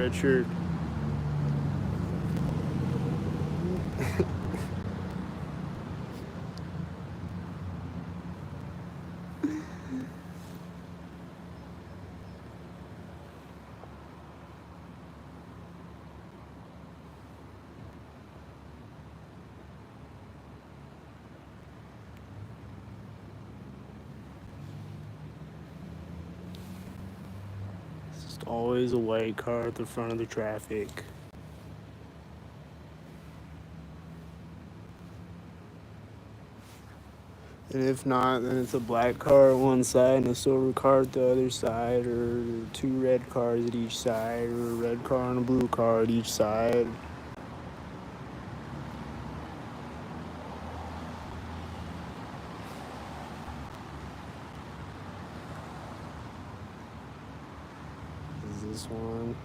red shirt. It's just always a white car at the front of the traffic. And if not, then it's a black car on one side and a silver car at the other side, or two red cars at each side, or a red car and a blue car at each side. This is this one.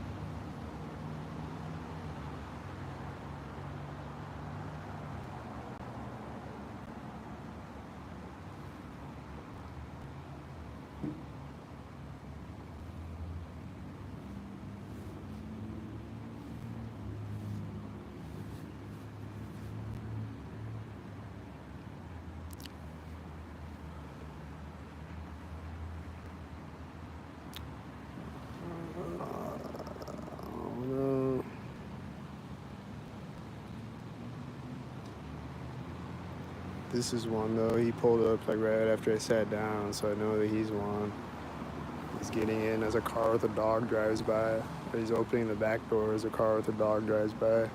This is one though. He pulled up like right after I sat down, so I know that he's one. He's getting in as a car with a dog drives by. Or he's opening the back door as a car with a dog drives by.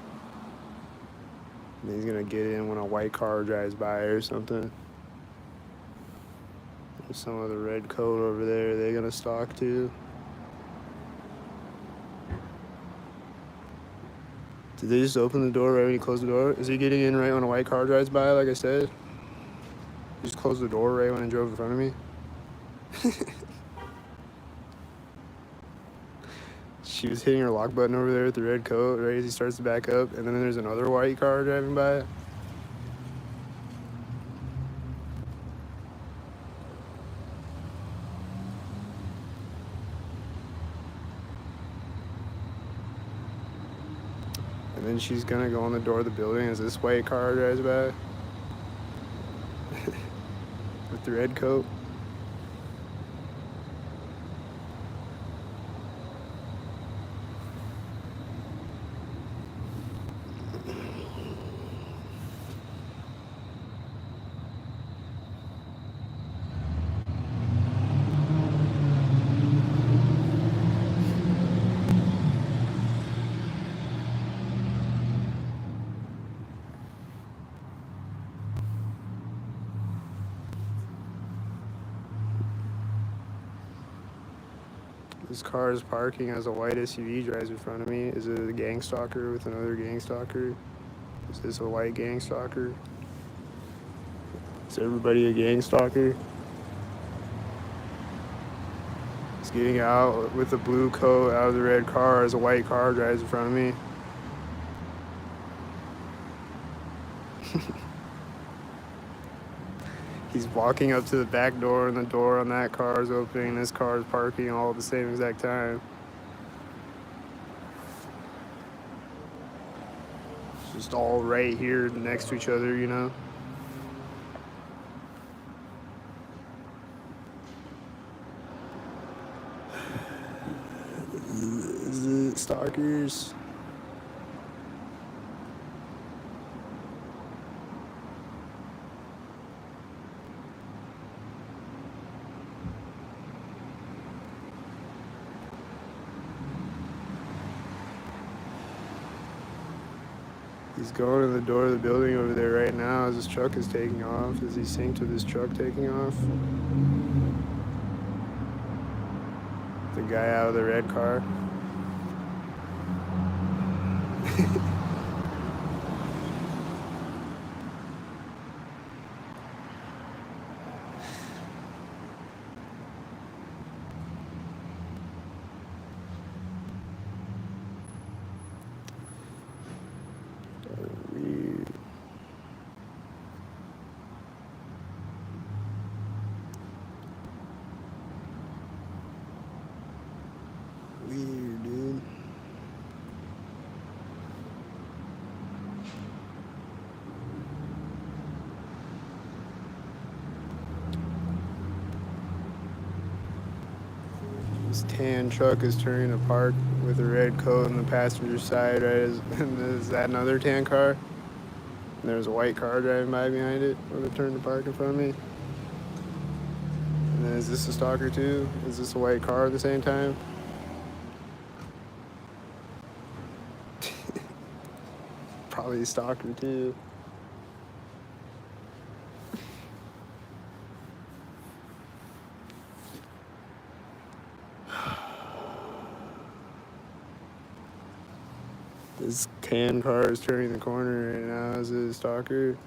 And he's gonna get in when a white car drives by or something. There's some of the red coat over there. They're gonna stalk too. Did they just open the door right when you close the door? Is he getting in right when a white car drives by, like I said? Just closed the door right when it drove in front of me. She was hitting her lock button over there with the red coat right as he starts to back up, and then there's another white car driving by. And then she's gonna go on the door of the building as this white car drives by with the red coat. This car is parking as a white SUV drives in front of me. Is it a gang stalker with another gang stalker? Is this a white gang stalker? Is everybody a gang stalker? He's getting out with the blue coat out of the red car as a white car drives in front of me. He's walking up to the back door, and the door on that car is opening, and this car is parking all at the same exact time. It's just all right here next to each other, you know? Is it stalkers? He's going to the door of the building over there right now as his truck is taking off. As he synced with his truck taking off. The guy out of the red car. Weird. Weird, dude. This tan truck is turning to park with a red coat on the passenger side, right? And is that another tan car? And there's a white car driving by behind it when it turned to park in front of me. And then is this a stalker too? Is this a white car at the same time? Probably a stalker too. This tan car is turning the corner right now. Is it a stalker?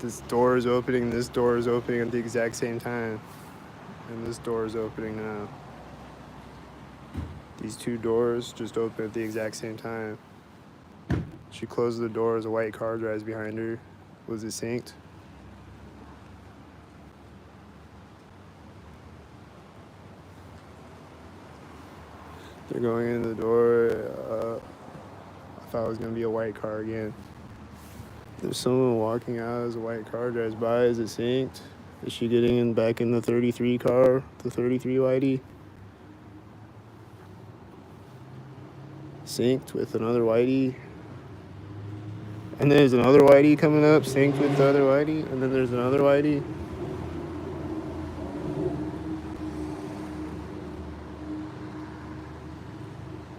This door is opening, this door is opening at the exact same time. And this door is opening now. These two doors just open at the exact same time. She closes the door as a white car drives behind her. Was it synced? They're going into the door. I thought it was going to be a white car again. There's someone walking out as a white car drives by. Is it synced? Is she getting back in the 33 car? The 33 Whitey? Synced with another Whitey. And there's another Whitey coming up, synced with the other Whitey. And then there's another Whitey.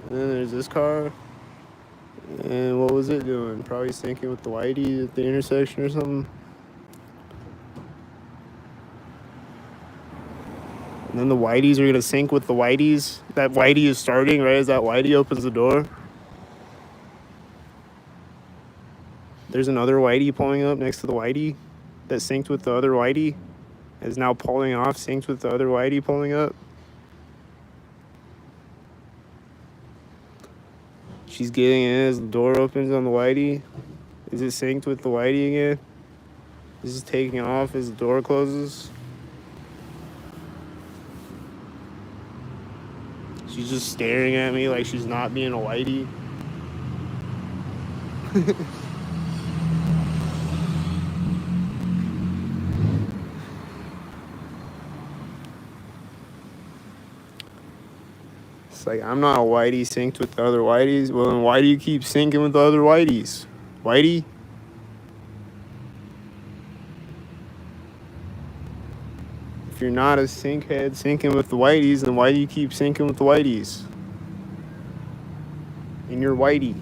And then there's this car. And what was it doing? Probably syncing with the Whitey at the intersection or something. And then the Whiteys are going to sync with the Whiteys. That Whitey is starting right as that Whitey opens the door. There's another Whitey pulling up next to the Whitey that synced with the other Whitey. Is now pulling off, synced with the other Whitey pulling up. She's getting in as the door opens on the Whitey. Is it synced with the Whitey again? This is taking off as the door closes. She's just staring at me like she's not being a Whitey. It's like, I'm not a Whitey synced with the other Whiteys. Well, then why do you keep syncing with the other Whiteys? Whitey? If you're not a sync head syncing with the Whiteys, then why do you keep syncing with the Whiteys? And you're Whitey.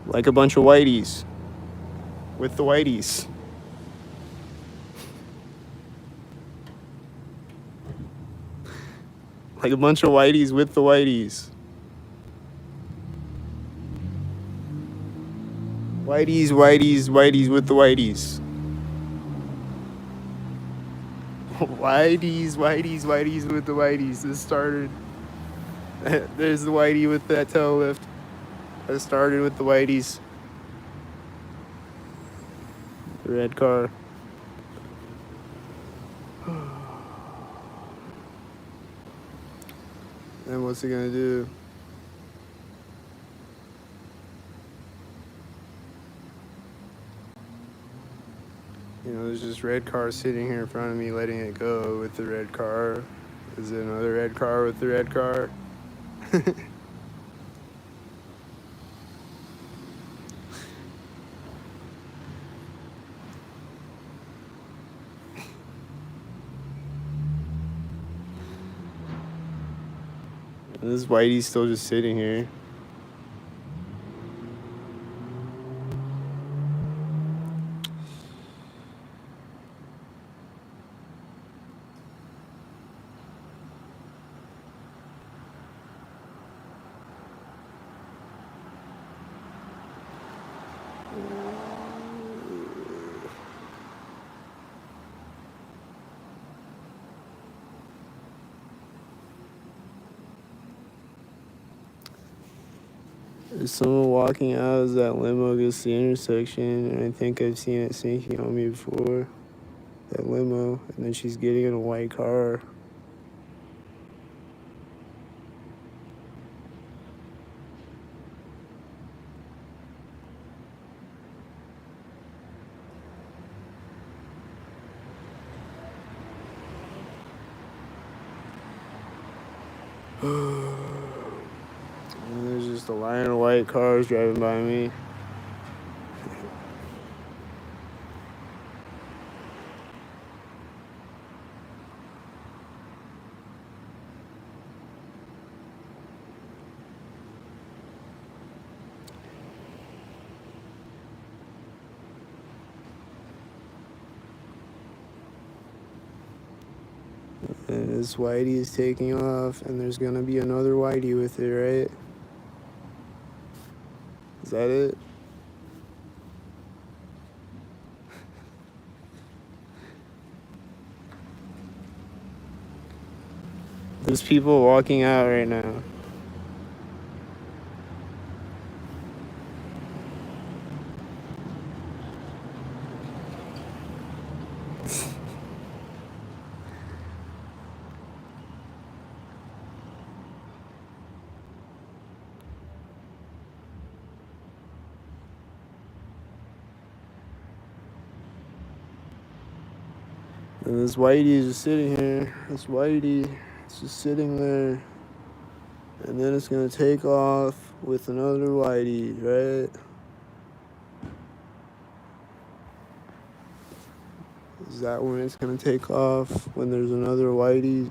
Like a bunch of Whiteys. With the Whiteys. Like a bunch of Whiteys with the Whiteys. Whiteys, Whiteys, Whiteys with the Whiteys. Whiteys, Whiteys, Whiteys with the Whiteys. This started. There's the Whitey with that tail lift. That started with the Whiteys. The red car. And what's it gonna do? You know, there's just red car sitting here in front of me, letting it go with the red car. Is it another red car with the red car? This Whitey's still just sitting here. There's someone walking out as that limo gets the intersection, and I think I've seen it sinking on me before. That limo, and then she's getting in a white car. And there's just a line of white cars driving by me. And this whitey is taking off, and there's gonna be another whitey with it, right? Is that it? There's people walking out right now. And this whitey is just sitting here. This whitey is just sitting there. And then it's gonna take off with another whitey, right? Is that when it's gonna take off? When there's another whitey?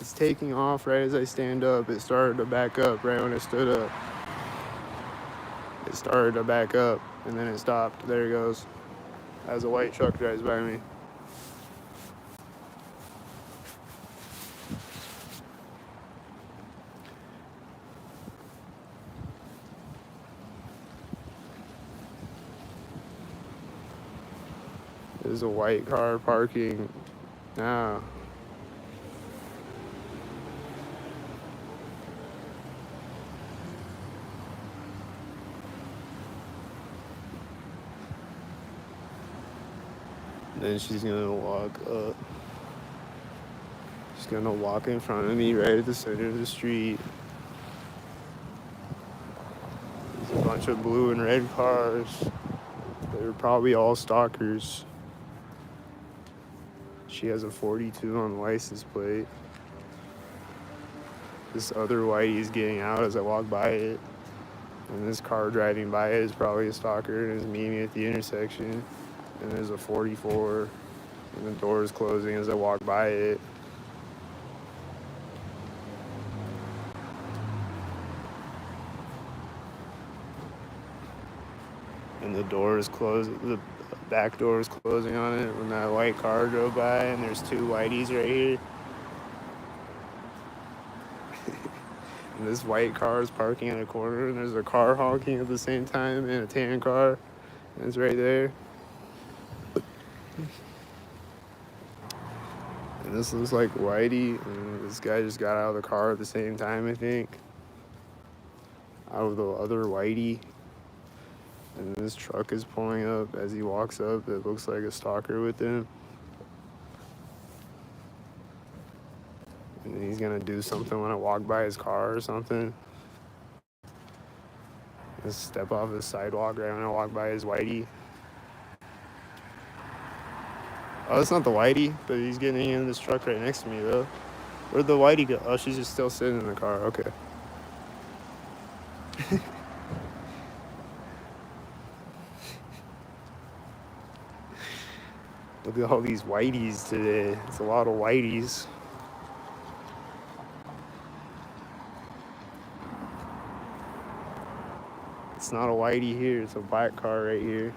It's taking off right as I stand up. It started to back up right when it stood up. It started to back up and then it stopped. There it goes. As a white truck drives by me. There's a white car parking now. Then she's gonna walk up. She's gonna walk in front of me right at the center of the street. There's a bunch of blue and red cars. They're probably all stalkers. She has a 42 on the license plate. This other whitey is getting out as I walk by it. And this car driving by it is probably a stalker and is meeting me at the intersection. And there's a 44 and the door is closing as I walk by it. And the door is closed, the back door is closing on it when that white car drove by, and there's two whiteys right here. And this white car is parking in a corner, and there's a car honking at the same time, and a tan car, and it's right there. And this looks like Whitey, and this guy just got out of the car at the same time, I think. Out of the other Whitey. And this truck is pulling up as he walks up. It looks like a stalker with him. And he's gonna do something when I walk by his car or something. Just step off the sidewalk right when I walk by his Whitey. Oh, that's not the Whitey, but he's getting in this truck right next to me, though. Where'd the Whitey go? Oh, she's just still sitting in the car. Okay. Look at all these Whiteys today. It's a lot of Whiteys. It's not a Whitey here. It's a black car right here.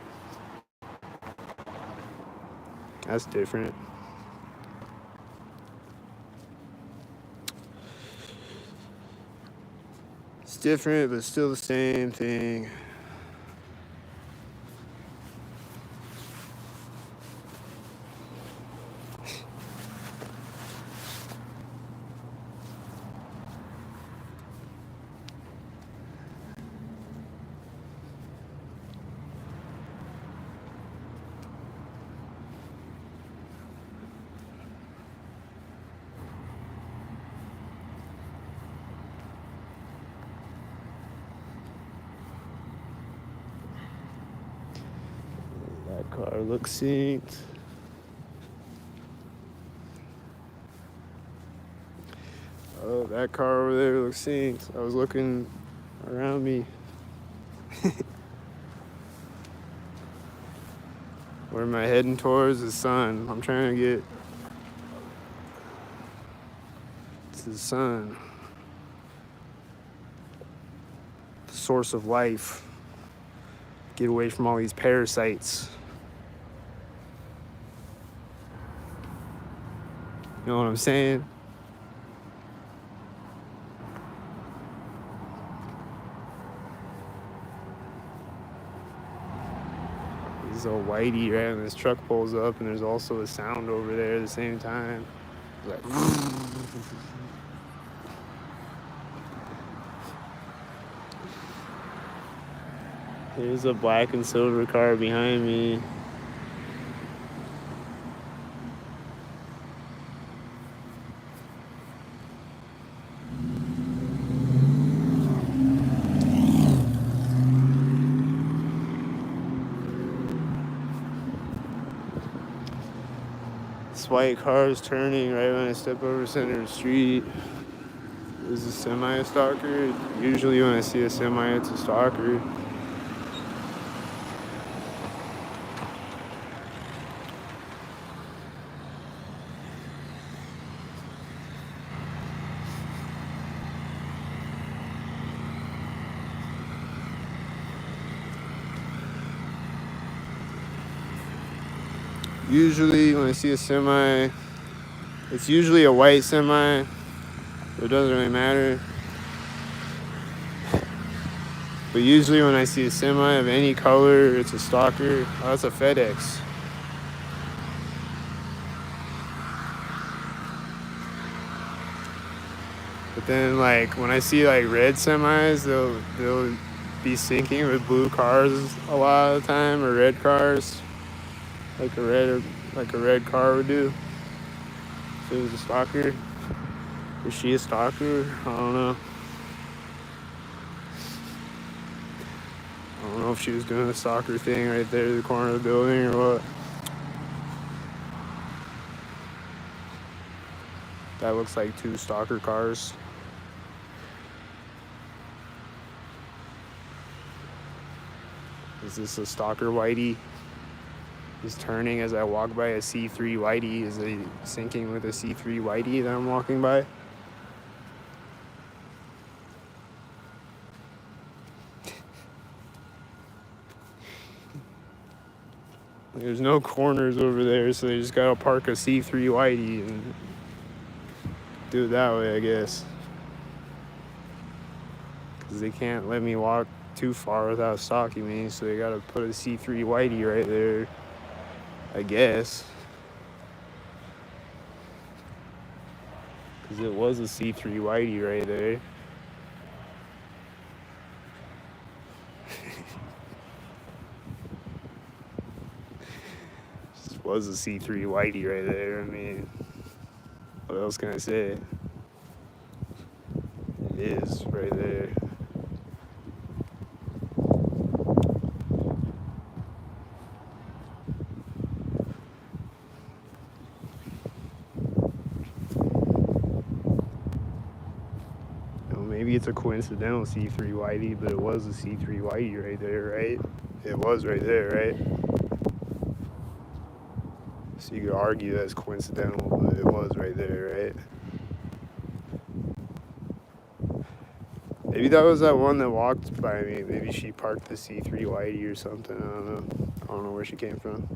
That's different. It's different, but still the same thing. That car looks synced. Oh, that car over there looks synced. I was looking around me. Where am I heading towards? The sun. I'm trying to get to the sun. The source of life. Get away from all these parasites. You know what I'm saying? This old whitey, right? And this truck pulls up, and there's also a sound over there at the same time. Like, here's a black and silver car behind me. This white car is turning right when I step over center of the street. Is a semi a stalker? Usually when I see a semi, it's a stalker. Usually when I see a semi, it's usually a white semi. It doesn't really matter. But usually when I see a semi of any color, it's a stalker. Oh, that's a FedEx. But then like when I see like red semis, they'll be syncing with blue cars a lot of the time, or red cars. Like a red car would do. If it was a stalker. Is she a stalker? I don't know. I don't know if she was doing a stalker thing right there at the corner of the building or what. That looks like two stalker cars. Is this a stalker whitey? He's turning as I walk by a C3 whitey. Is he syncing with a C3 whitey that I'm walking by? There's no corners over there, so they just gotta park a C3 whitey and do it that way, I guess. Because they can't let me walk too far without stalking me, so they gotta put a C3 whitey right there, I guess. Because it was a C3 whitey right there. Just was a C3 whitey right there. I mean, what else can I say? It is right there. Maybe it's a coincidental C3 whitey, but it was a C3 whitey right there, right? It was right there, right? So you could argue that's coincidental, but it was right there, right? Maybe that was that one that walked by me. Maybe she parked the C3 whitey or something. I don't know. I don't know where she came from.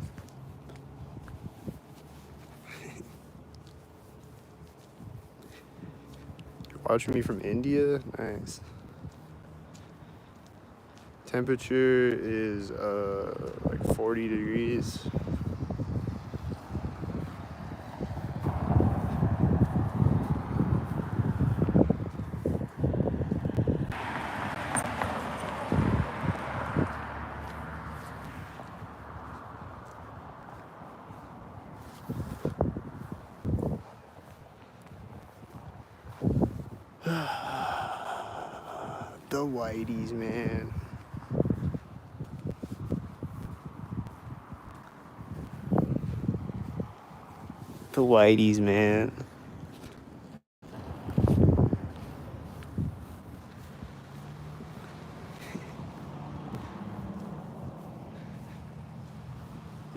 You're watching me from India? Nice. Temperature is like 40 degrees. The whiteys, man. The whiteys, man.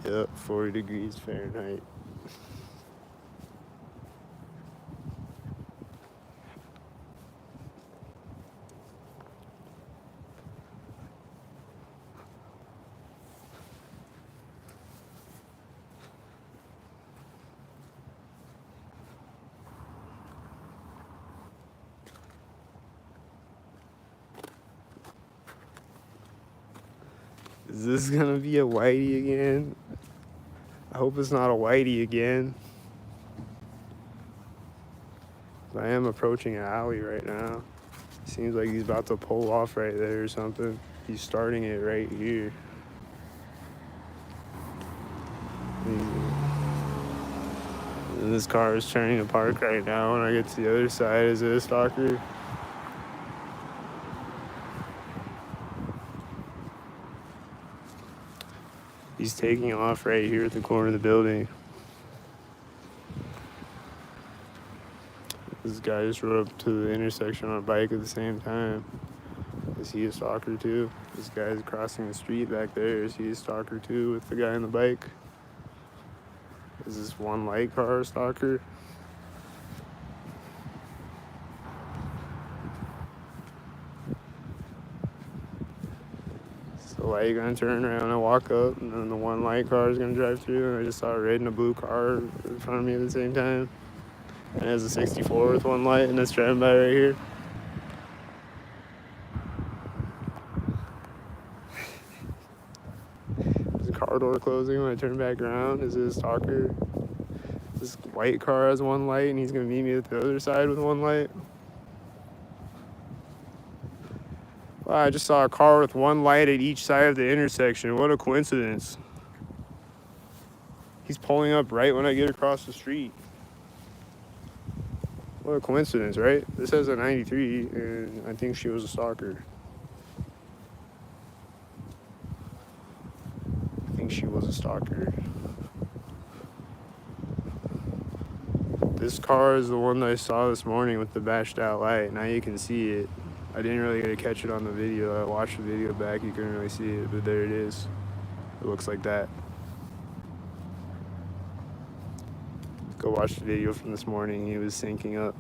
Yep, 40 degrees Fahrenheit. Is this gonna be a whitey again? I hope it's not a whitey again. I am approaching an alley right now. Seems like he's about to pull off right there or something. He's starting it right here. And this car is turning to park right now. When I get to the other side, is it a stalker? He's taking off right here at the corner of the building. This guy just rode up to the intersection on a bike at the same time. Is he a stalker too? This guy's crossing the street back there. Is he a stalker too with the guy on the bike? Is this one light car a stalker? Is the light gonna turn around and walk up, and then the one light car is gonna drive through? And I just saw a red and a blue car in front of me at the same time. And it has a 64 with one light, and it's driving by right here. Is the car door closing when I turn back around? Is it a stalker? This white car has one light, and he's gonna meet me at the other side with one light. Wow, I just saw a car with one light at each side of the intersection. What a coincidence. He's pulling up right when I get across the street. What a coincidence, right? This has a 93, and I think she was a stalker. I think she was a stalker. This car is the one that I saw this morning with the bashed out light. Now you can see it. I didn't really get to catch it on the video. I watched the video back, you couldn't really see it, but there it is. It looks like that. Go watch the video from this morning. He was syncing up.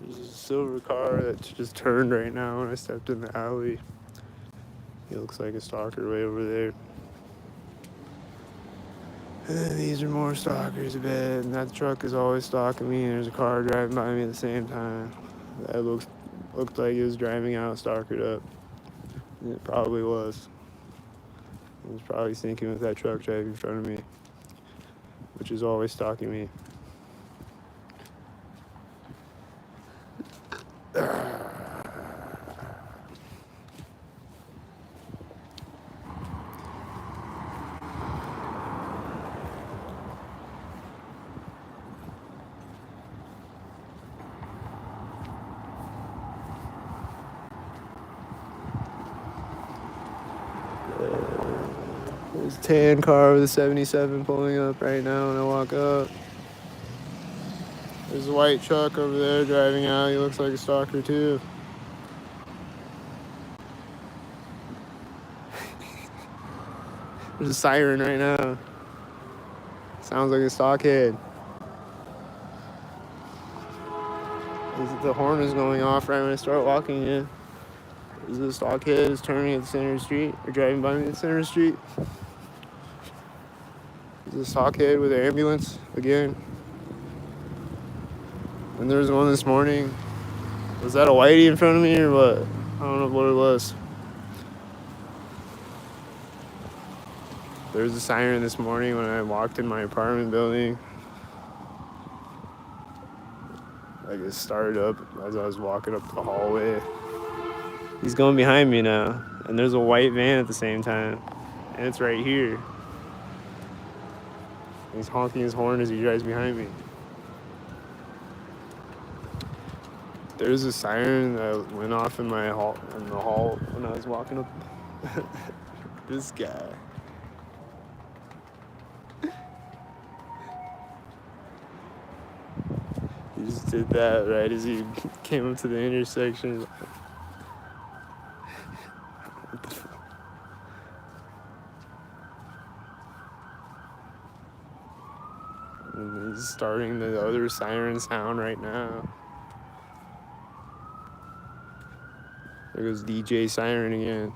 There's a silver car that just turned right now when I stepped in the alley. He looks like a stalker way over there. And then these are more stalkers, I bet. And that truck is always stalking me, and there's a car driving by me at the same time. That looked like it was driving out, stalkered up. And it probably was. It was probably syncing with that truck driving in front of me, which is always stalking me. There's a tan car with a 77 pulling up right now when I walk up. There's a white truck over there driving out. He looks like a stalker too. There's a siren right now. Sounds like a stockhead. The horn is going off right when I start walking in. Is this stockhead is turning at the center of the street or driving by me at the center of the street? Is this stockhead with an ambulance again? And there was one this morning. Was that a whitey in front of me or what? I don't know what it was. There was a siren this morning when I walked in my apartment building. Like it started up as I was walking up the hallway. He's going behind me now, and there's a white van at the same time, and it's right here. He's honking his horn as he drives behind me. There's a siren that went off in the hall when I was walking up. This guy. He just did that right as he came up to the intersection. And he's starting the other siren sound right now. There goes DJ Siren again.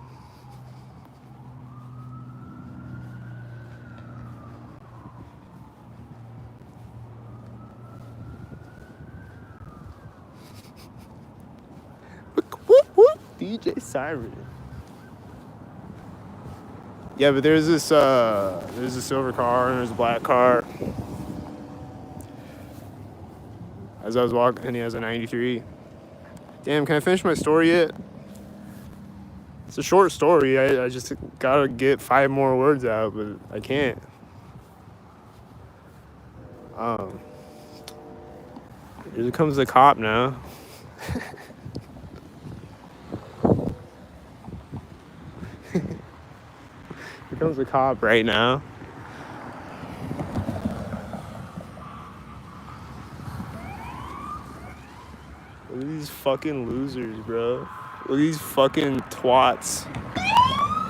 Whoop, whoop, DJ Siren. Yeah, but there's a silver car and there's a black car. As I was walking, and he has a 93. Damn, can I finish my story yet? It's a short story. I just gotta get 5 more words out, but I can't. Here comes the cop now. Here comes the cop right now. Look at these fucking losers, bro. Look at these fucking twats.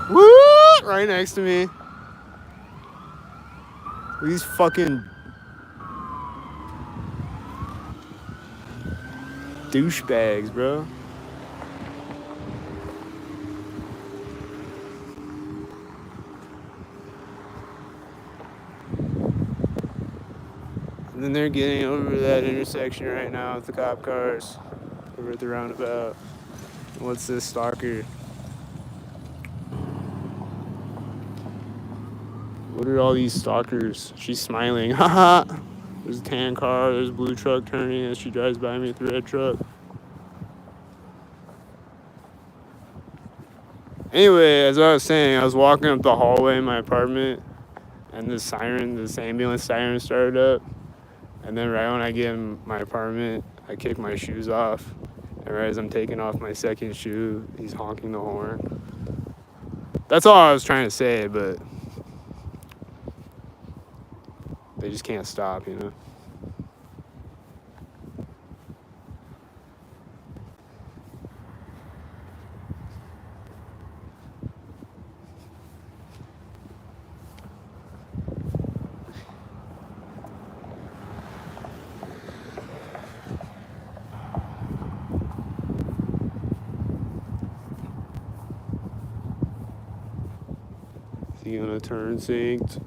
Woo! Right next to me. Look at these fucking douchebags, bro. And then they're getting over that intersection right now with the cop cars over at the roundabout. What's this stalker? What are all these stalkers? She's smiling. Haha. There's a tan car. There's a blue truck turning as she drives by me with the red truck. Anyway, as I was saying, I was walking up the hallway in my apartment, and this ambulance siren started up. And then right when I get in my apartment, I kick my shoes off. And right as I'm taking off my second shoe, he's honking the horn. That's all I was trying to say, but they just can't stop, you know? Is he gonna turn synced?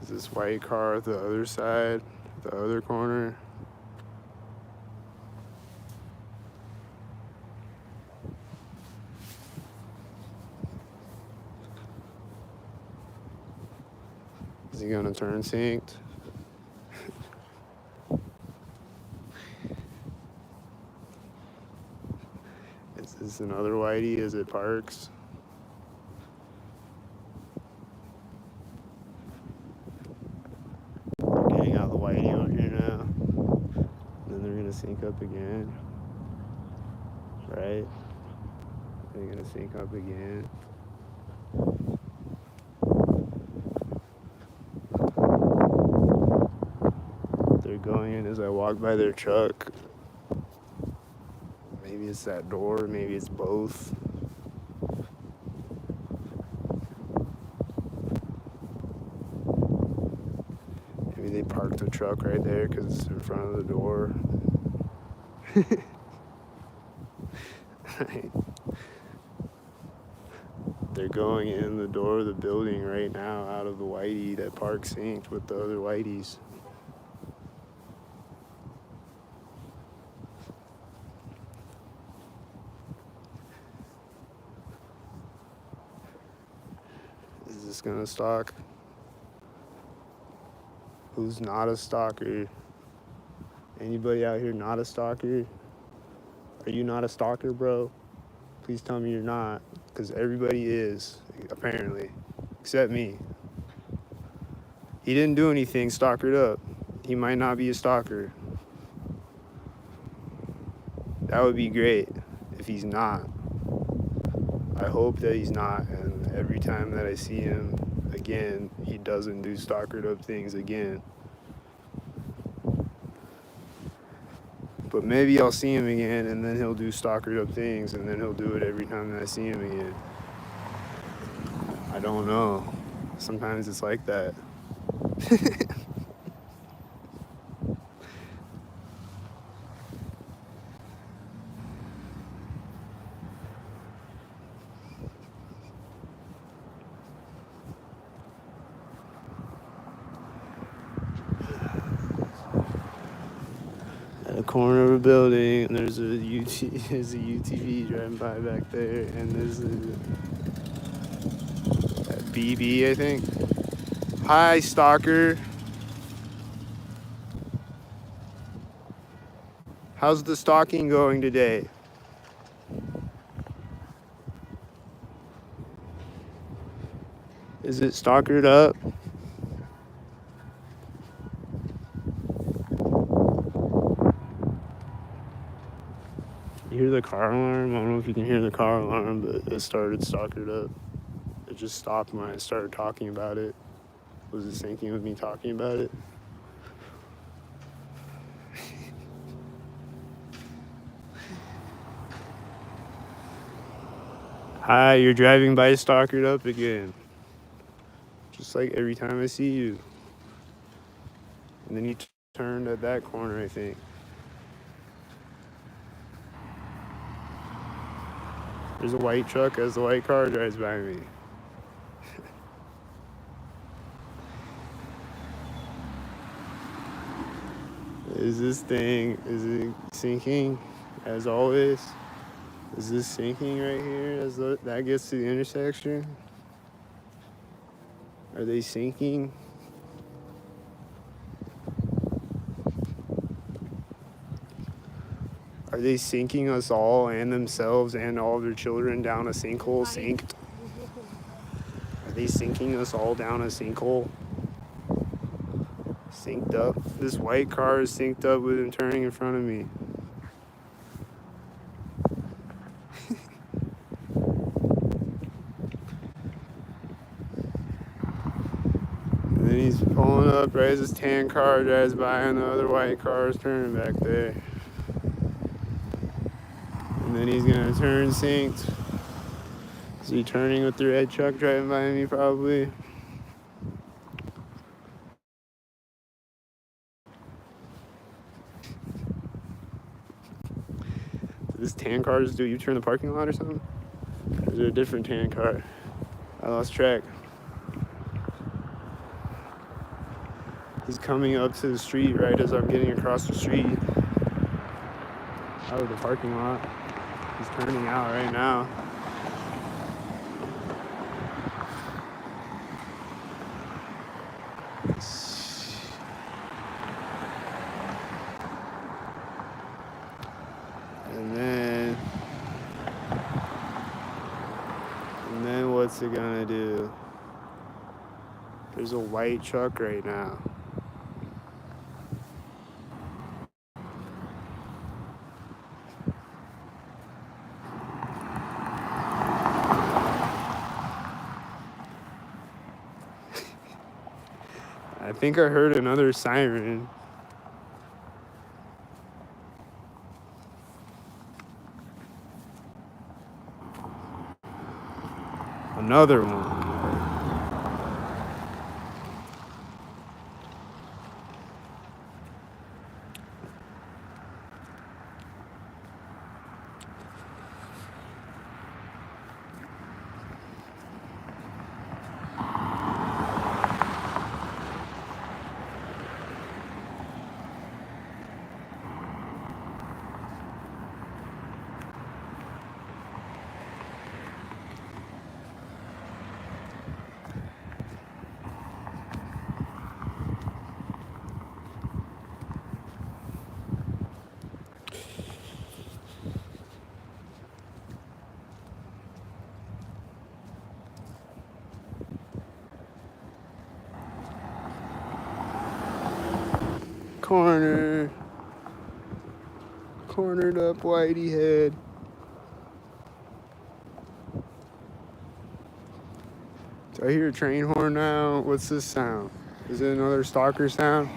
Is this white car at the other side, the other corner? Is he gonna turn synced? Is this another whitey as it parks? They're getting out the whitey over here now. Then they're gonna sync up again. Right? They're gonna sync up again. They're going in as I walk by their truck. Maybe it's that door, maybe it's both. Maybe they parked the truck right there because it's in front of the door. They're going in the door of the building right now out of the whitey that park synced with the other whiteys. is this gonna stalk? Who's not a stalker? Anybody out here not a stalker? Are you not a stalker, bro? Please tell me you're not, because everybody is, apparently, except me. He didn't do anything stalkered up. He might not be a stalker. That would be great if he's not. I hope that he's not, and every time that I see him again, he doesn't do stalkered up things again. But maybe I'll see him again, and then he'll do stalkered up things, and then he'll do it every time that I see him again. I don't know. Sometimes it's like that. At the corner of a building, and there's a UTV driving by back there, and there's a BB, I think. Hi, stalker. How's the stalking going today? Is it stalkered up? You hear the car alarm? I don't know if you can hear the car alarm, but it started stalkered up. It just stopped when I started talking about it. Was it syncing with me talking about it? Hi, you're driving by stalkered up again. Just like every time I see you. And then you turned at that corner, I think. There's a white truck as the white car drives by me. Is it sinking as always? Is this sinking right here as that gets to the intersection? Are they sinking? Are they sinking us all and themselves and all their children down a sinkhole? Synced? Are they sinking us all down a sinkhole? Synced up? This white car is synced up with him turning in front of me. And then he's pulling up right as his tan car drives by and the other white car is turning back there. And then he's gonna turn synced. Is he turning with the red truck driving by me probably? Did this tan car just do a U-turn in the parking lot or something? Or is it a different tan car? I lost track. He's coming up to the street right as I'm getting across the street out of the parking lot. He's turning out right now. And then what's it gonna do? There's a white truck right now. I think I heard another siren. Another one. corner. Cornered up Whitey head. Do I hear a train horn now? What's this sound? Is it another stalker sound?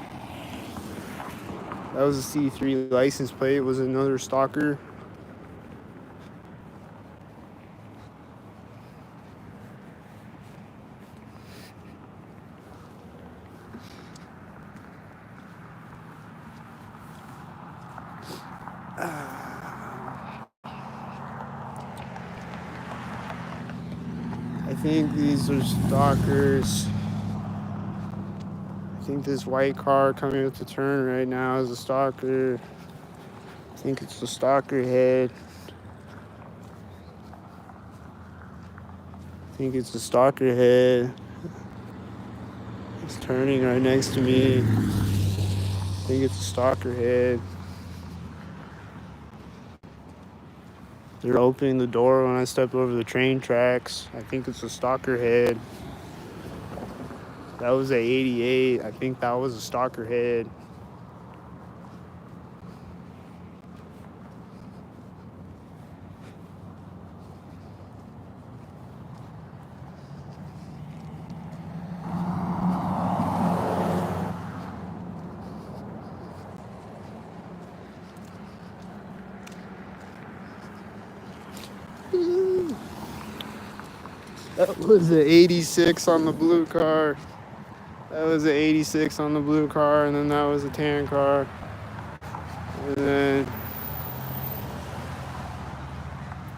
That was a C3 license plate. Was it another stalker? I think these are stalkers. I think this white car coming up the turn right now is a stalker. I think it's the stalker head. I think it's the stalker head. It's turning right next to me. I think it's the stalker head. They're opening the door when I step over the train tracks. I think it's a stalker head. That was a 88. I think that was a stalker head. That was an 86 on the blue car. That was an 86 on the blue car, and then that was a tan car. And then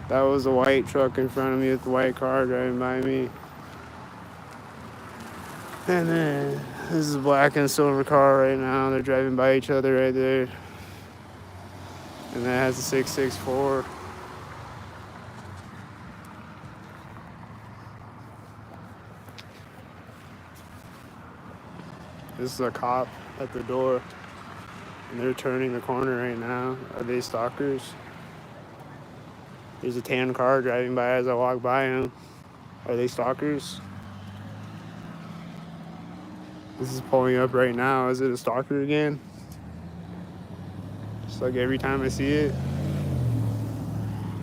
that was a white truck in front of me with the white car driving by me. And then this is a black and silver car right now. They're driving by each other right there. And that has a 664. This is a cop at the door, and they're turning the corner right now. Are they stalkers? There's a tan car driving by as I walk by him. Are they stalkers? This is pulling up right now. Is it a stalker again? Just like every time I see it.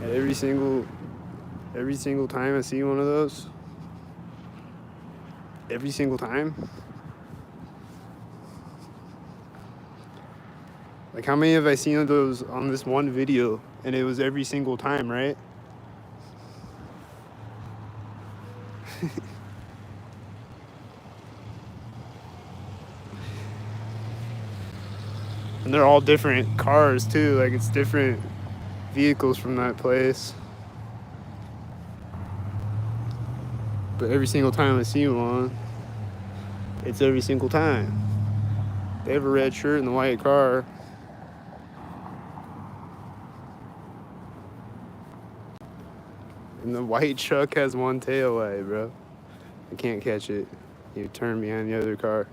And every single time I see one of those. Every single time. Like, how many have I seen of those on this one video? And it was every single time, right? And they're all different cars, too. Like, it's different vehicles from that place. But every single time I see one, it's every single time. They have a red shirt and the white car. And the white truck has one tail light, bro. I can't catch it. You turn behind the other car.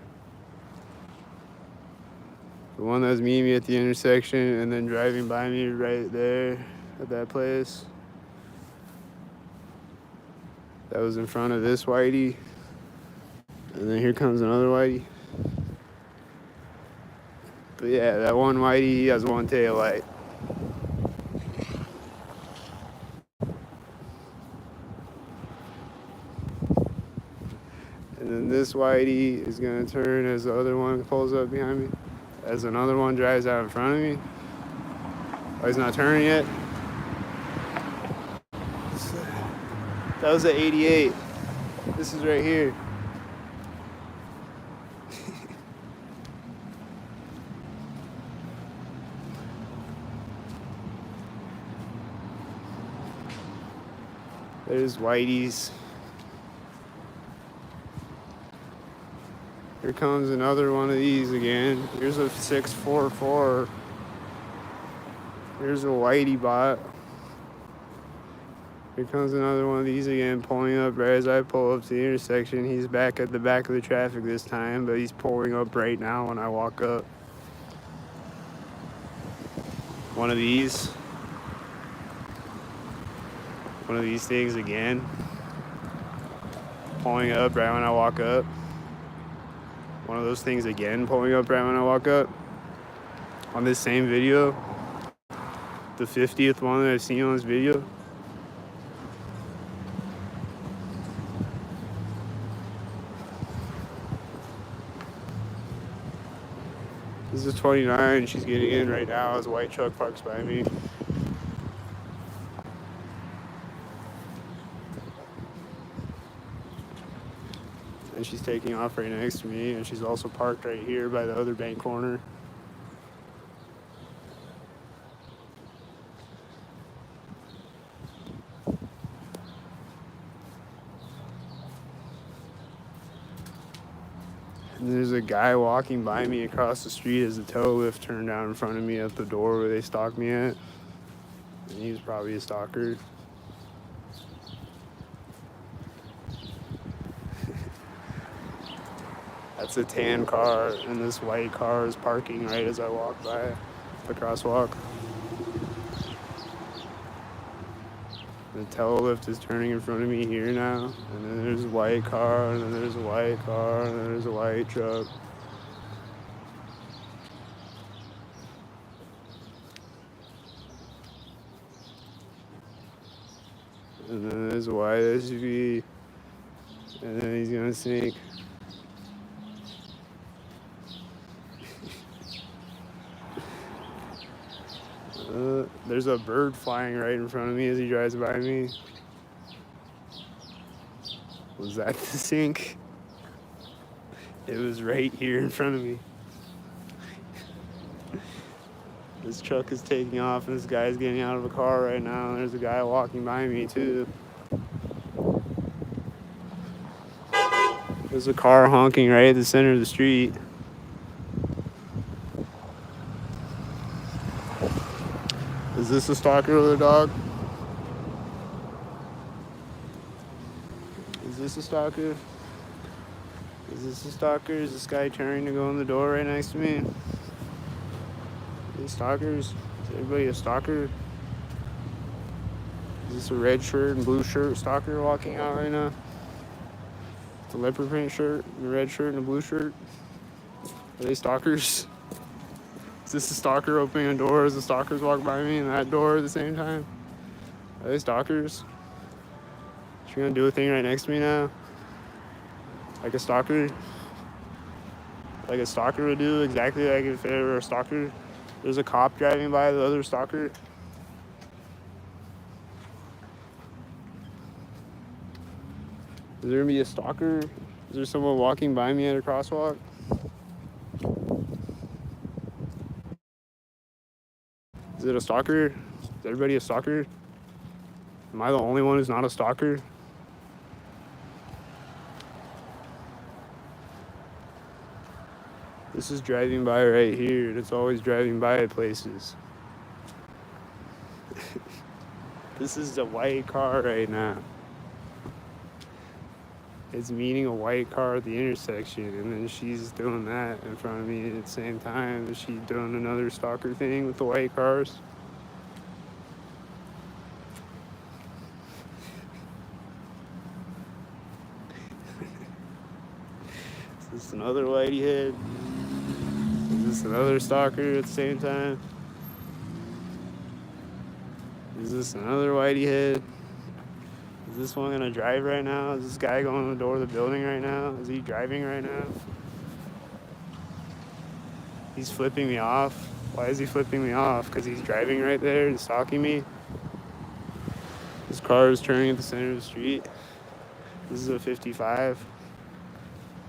The one that was meeting me at the intersection and then driving by me right there at that place. That was in front of this whitey. And then here comes another whitey. But yeah, that one whitey, he has one tail light. And then this whitey is gonna turn as the other one pulls up behind me. As another one drives out in front of me. Oh, he's not turning yet. That was an 88. This is right here. There's whiteys. Here comes another one of these again. Here's a 644. Here's a whitey bot. Here comes another one of these again, pulling up right as I pull up to the intersection. He's back at the back of the traffic this time, but he's pulling up right now when I walk up. One of these. One of these things again. Pulling up right when I walk up. One of those things again, pulling up right when I walk up. on this same video, the 50th one that I've seen on this video. This is 29. She's getting in right now as a white truck parks by me. And she's taking off right next to me, and she's also parked right here by the other bank corner. And there's a guy walking by me across the street as the tow lift turned down in front of me at the door where they stalked me at. And he was probably a stalker. That's a tan car, and this white car is parking right as I walk by the crosswalk. The tail lift is turning in front of me here now, and then there's a white car, and then there's a white car, and then there's a white truck. And then there's a white SUV, and then he's gonna sneak. There's a bird flying right in front of me as he drives by me. Was that the sink? It was right here in front of me. This truck is taking off and this guy's getting out of a car right now. And there's a guy walking by me too. There's a car honking right at the center of the street. Is this a stalker with a dog? Is this a stalker? Is this a stalker? Is this guy turning to go in the door right next to me? These stalkers? Is everybody a stalker? Is this a red shirt and blue shirt stalker walking out right now? It's a leopard print shirt, and a red shirt, and a blue shirt. Are they stalkers? Is this a stalker opening a door as the stalkers walk by me in that door at the same time? Are they stalkers? She's gonna do a thing right next to me now? Like a stalker? Like a stalker would do, exactly like if they were a stalker. There's a cop driving by the other stalker. Is there gonna be a stalker? Is there someone walking by me at a crosswalk? Is it a stalker? Is everybody a stalker? Am I the only one who's not a stalker? This is driving by right here, and it's always driving by at places. This is a white car right now. It's meeting a white car at the intersection, and then she's doing that in front of me at the same time as she's doing another stalker thing with the white cars. Is this another whitey head? Is this another stalker at the same time? Is this another whitey head? Is this one gonna drive right now? Is this guy going to the door of the building right now? Is he driving right now? He's flipping me off. Why is he flipping me off? Because he's driving right there and stalking me. His car is turning at the center of the street. This is a 55.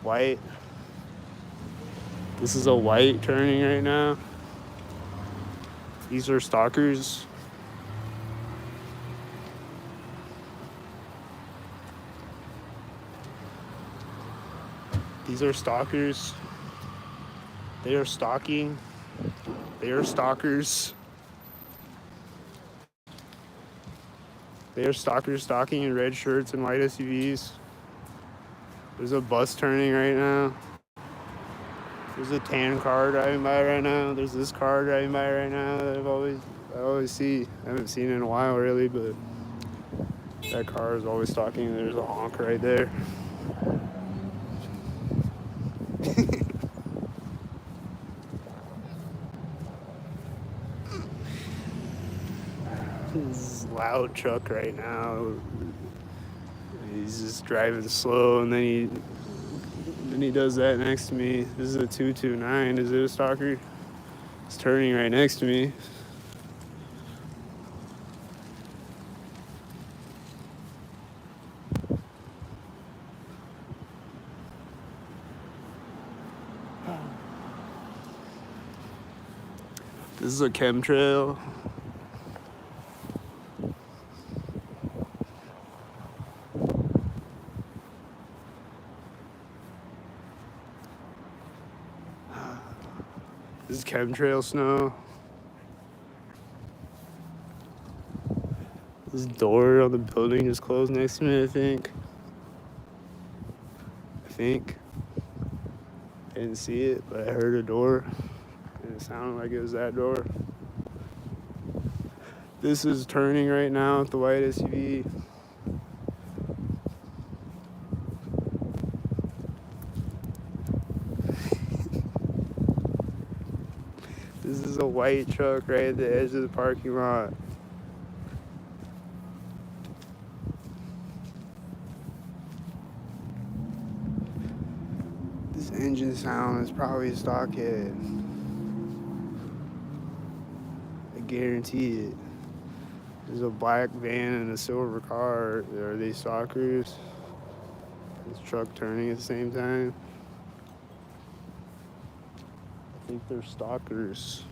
White. This is a white turning right now. These are stalkers. These are stalkers. They are stalking. They are stalkers. They are stalkers stalking in red shirts and white SUVs. There's a bus turning right now. There's a tan car driving by right now. There's this car driving by right now that I always see. I haven't seen it in a while really, but that car is always stalking. There's a honk right there. loud truck right now. He's just driving slow, and then he does that next to me. This is a 229. Is it a stalker? It's turning right next to me. This is a chemtrail. This is chemtrail snow. This door on the building just closed next to me, I think. I didn't see it, but I heard a door. And it sounded like it was that door. This is turning right now with the white SUV. This is a white truck right at the edge of the parking lot. This engine sound is probably a stockhead. I guarantee it. There's a black van and a silver car. Are they stalkers? This truck turning at the same time. I think they're stalkers.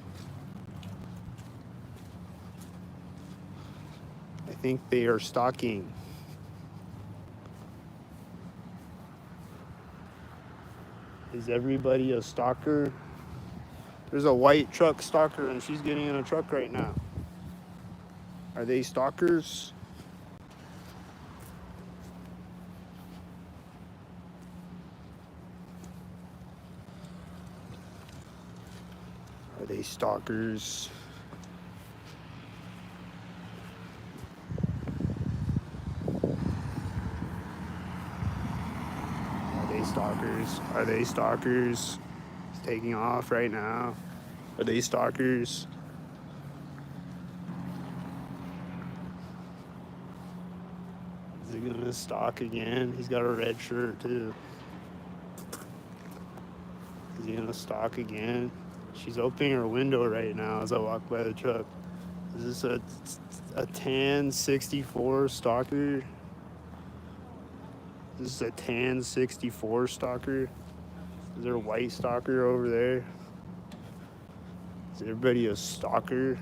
I think they are stalking. Is everybody a stalker? There's a white truck stalker and she's getting in a truck right now. Are they stalkers? Are they stalkers? Are they stalkers? Are they stalkers? It's taking off right now. Are they stalkers? Is he gonna stalk again? He's got a red shirt too. Is he gonna stalk again? She's opening her window right now as I walk by the truck. Is this a tan 64 stalker? This is a tan 64 stalker. Is there a white stalker over there? Is everybody a stalker?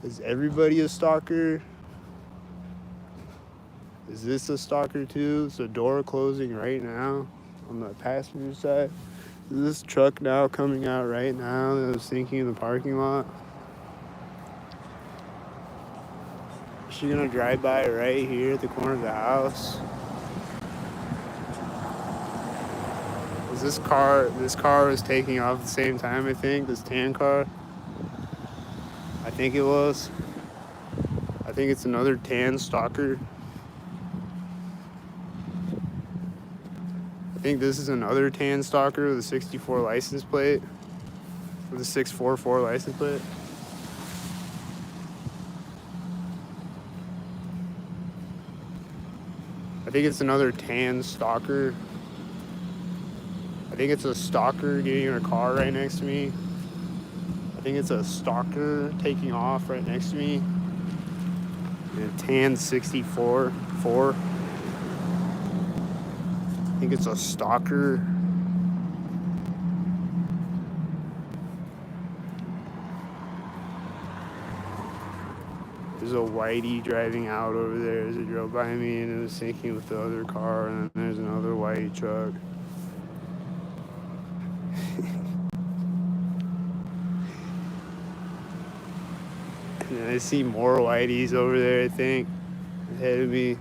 Is everybody a stalker? Is this a stalker too? Is the door closing right now on the passenger side? Is this truck now coming out right now that I was thinking in the parking lot? Is she gonna drive by right here at the corner of the house? Is this car was taking off at the same time, I think, this tan car? I think it was. I think it's another tan stalker. I think this is another tan stalker with a 64 license plate. With a 644 license plate. I think it's another tan stalker. I think it's a stalker getting in a car right next to me. I think it's a stalker taking off right next to me. And a tan 64 4. I think it's a stalker. There's a whitey driving out over there as it drove by me and it was syncing with the other car, and then there's another white truck. And I see more whiteys over there, I think, ahead of me.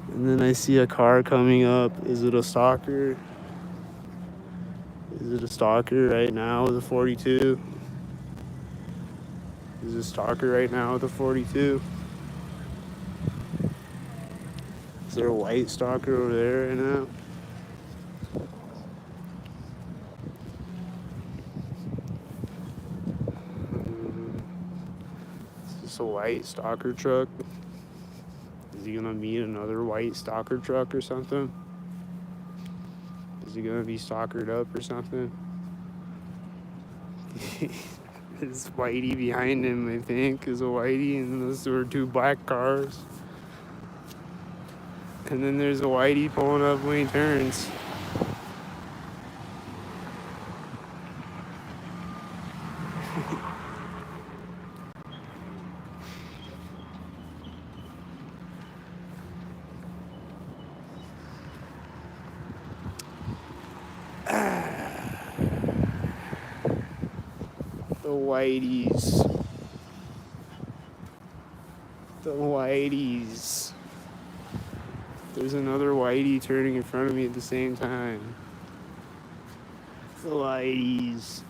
And then I see a car coming up. Is it a stalker? Is it a stalker right now with a 42? Is it a stalker right now with a 42? Is there a white stalker over there right now? a white stalker truck. Is he gonna meet another white stalker truck or something? Is he gonna be stalkered up or something? There's Whitey behind him, I think, is a Whitey, and those were two black cars. And then there's a Whitey pulling up when he turns. The Whiteys. The Whiteys. There's another Whitey turning in front of me at the same time. The Whiteys.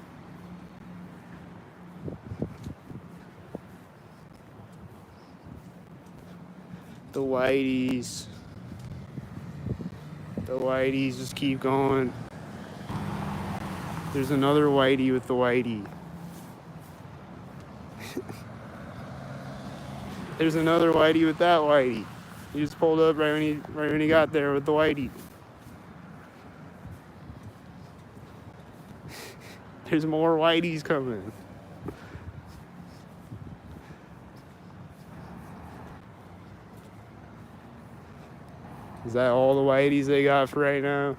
The Whiteys. The Whiteys just keep going. There's another Whitey with the Whitey. There's another Whitey with that Whitey. He just pulled up right when he got there with the Whitey. There's more Whiteys coming. Is that all the Whiteys they got for right now?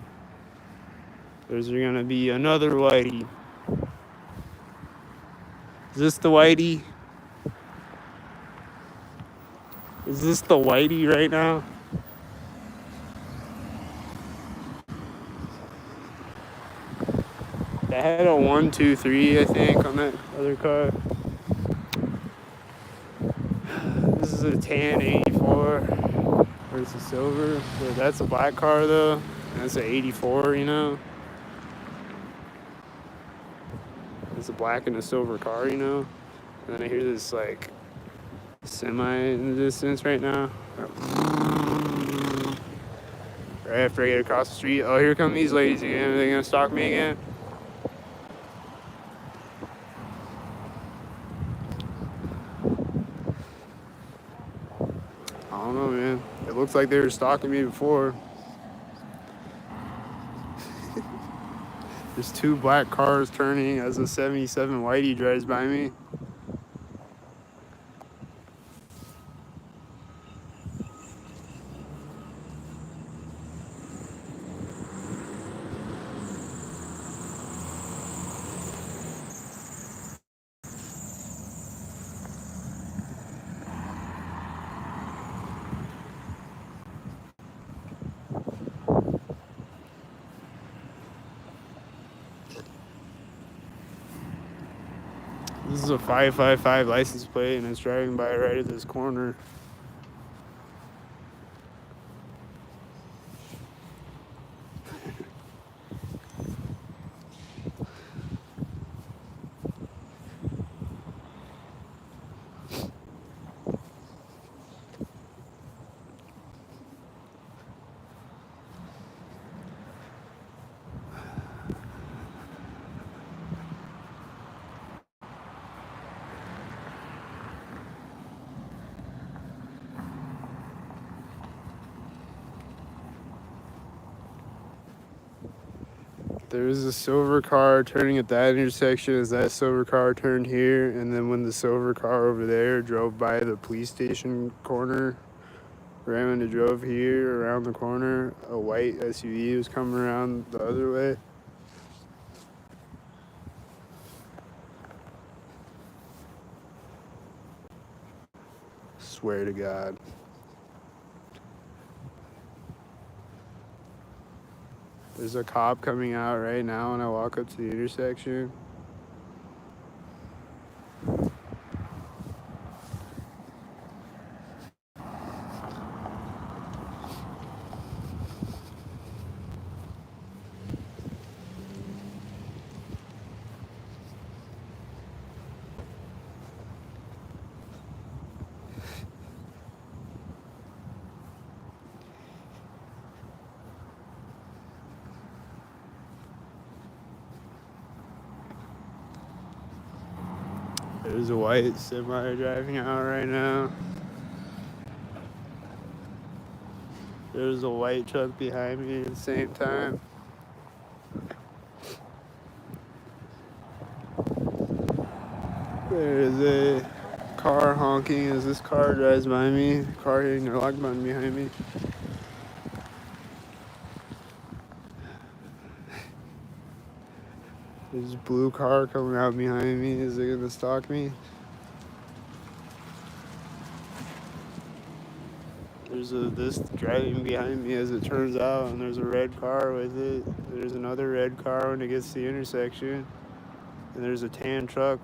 Or is there gonna be another Whitey? Is this the Whitey? Is this the Whitey right now? They had a 1, 2, 3, I think, on that other car. This is a tan 84. Or it's a silver. But that's a black car though. That's an 84, you know. It's a black and a silver car, you know. And then I hear this like semi in the distance right now. Right after I get across the street. Oh, here come these ladies again. Are they gonna stalk me again? I don't know, man. It looks like they were stalking me before. There's two black cars turning as a 77 Whitey drives by me. This is a 555 license plate and it's driving by right at this corner. There was a silver car turning at that intersection as that silver car turned here, and then when the silver car over there drove by the police station corner, right when it drove here around the corner, a white SUV was coming around the other way. Swear to God. There's a cop coming out right now when I walk up to the intersection. There's a white semi driving out right now. There's a white truck behind me at the same time. There's a car honking as this car drives by me. Car hitting the lock button behind me. There's a blue car coming out behind me. Is it gonna stalk me? There's this driving behind me as it turns out, and there's a red car with it. There's another red car when it gets to the intersection. And there's a tan truck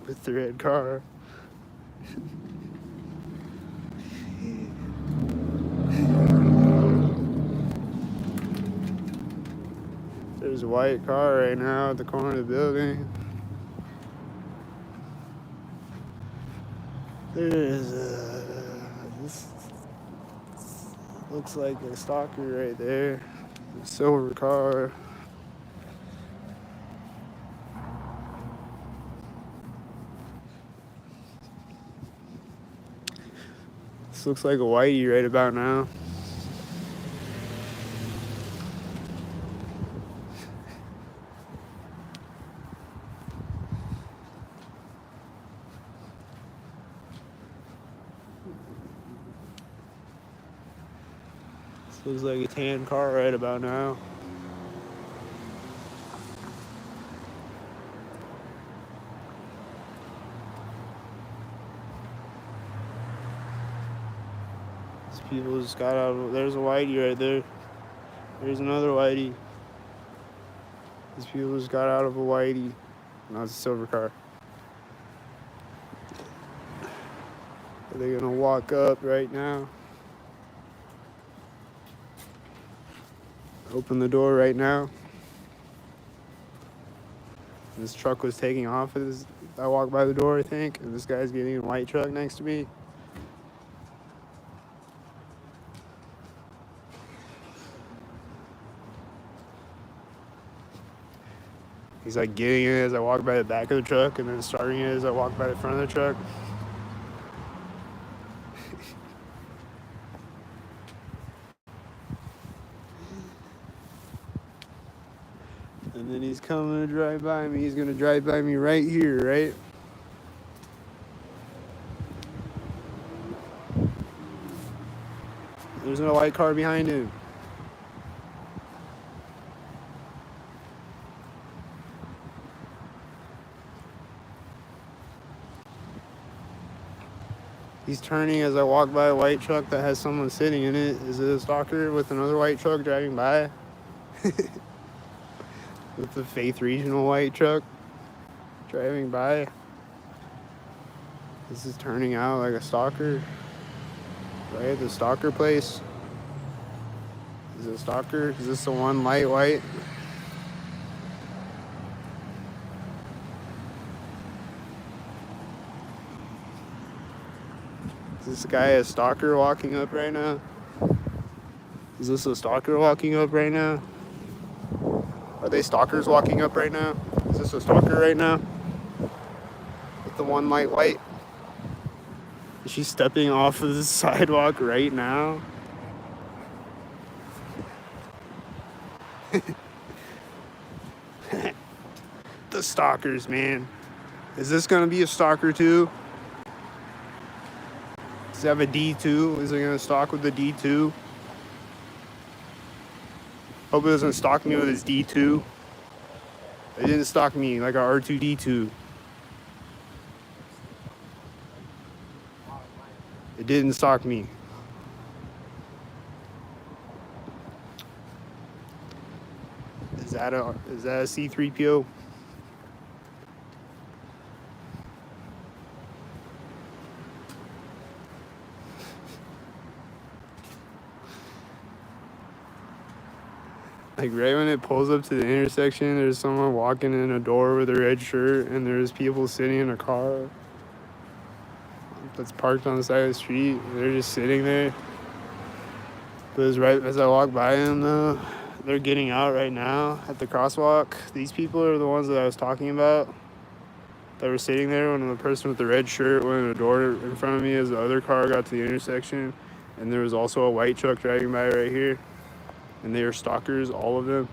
with the red car. There's a white car right now at the corner of the building. There's this looks like a stalker right there. A silver car. This looks like a whitey right about now. This looks like a tan car right about now. These people just got out of, there's a whitey right there. There's another whitey. These people just got out of a whitey. Now it's a silver car. Are they gonna walk up right now? Open the door right now. This truck was taking off as I walked by the door, I think, and this guy's getting in a white truck next to me. He's like getting it as I walk by the back of the truck and then starting it as I walk by the front of the truck. And then he's coming to drive by me. He's gonna drive by me right here, right? There's no white car behind him. He's turning as I walk by a white truck that has someone sitting in it. Is it a stalker with another white truck driving by? With the Faith Regional white truck driving by. This is turning out like a stalker. Right? The stalker place. Is it a stalker? Is this the one light white? Is this guy a stalker walking up right now? Is this a stalker walking up right now? Are they stalkers walking up right now? Is this a stalker right now? With the one light white? Is she stepping off of the sidewalk right now? The stalkers, man. Is this gonna be a stalker too? Does it have a D2? Is it gonna stalk with the D2? Hope it doesn't stalk me with his D2. It didn't stalk me like a R2D2. It didn't stalk me. Is that a C3PO? Like right when it pulls up to the intersection, there's someone walking in a door with a red shirt, and there's people sitting in a car that's parked on the side of the street. They're just sitting there. But it's right as I walk by them, though, They're getting out right now at the crosswalk. These people are the ones that I was talking about that were sitting there when the person with the red shirt went in the door in front of me as the other car got to the intersection. And there was also a white truck driving by right here. And they were stalkers, all of them.